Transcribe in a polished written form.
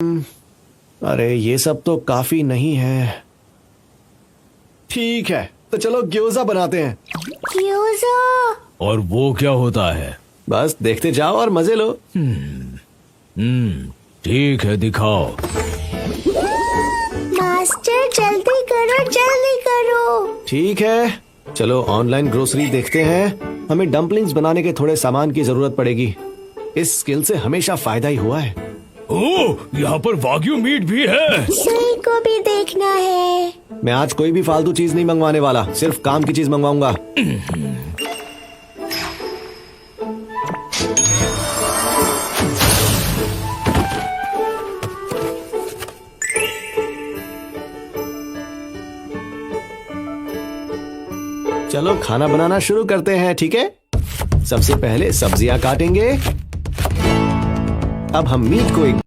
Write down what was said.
अरे ये सब तो काफी नहीं है। ठीक है, तो चलो ग्योजा बनाते हैं। ग्योजा? और वो क्या होता है? बस देखते जाओ और मजे लो। ठीक है, दिखाओ। मास्टर जल्दी करो, जल्दी करो। ठीक है, चलो ऑनलाइन ग्रोसरी देखते हैं। हमें डम्पलिंग्स बनाने के थोड़े सामान की जरूरत पड़ेगी। इस स्किल से हमेशा फायदा ही हुआ है। ओह, यहाँ पर वाग्यू मीट भी है। सुई को भी देखना है। मैं आज कोई भी फालतू चीज नहीं मंगवाने वाला, सिर्फ काम की चीज मंगवाऊंगा। चलो खाना बनाना शुरू करते हैं, ठीक है? सबसे पहले सब्जियां काटेंगे। अब हम मीट को एक